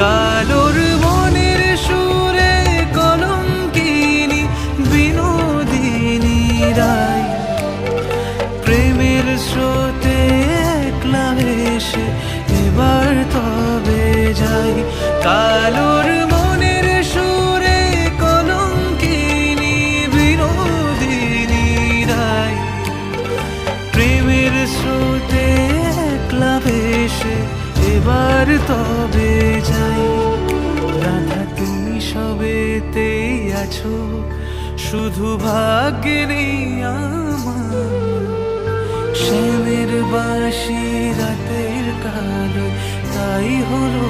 কালোর মনের সুরে কলঙ্কিনী বিনোদিনী রায়, প্রেমের স্রোতে একলা ভেসে এবার তবে যাই। কালোর মনের সুরে কলঙ্কিনী বিনোদিনী রায়, প্রেমের স্রোতে একলা ভেসে এবার তবে যাই। রাধা তুমি সবেতে আছো, শুধু ভাগ্যে নেই আমার। শ্যামের বাঁশি রাতের কালো, তাই হলো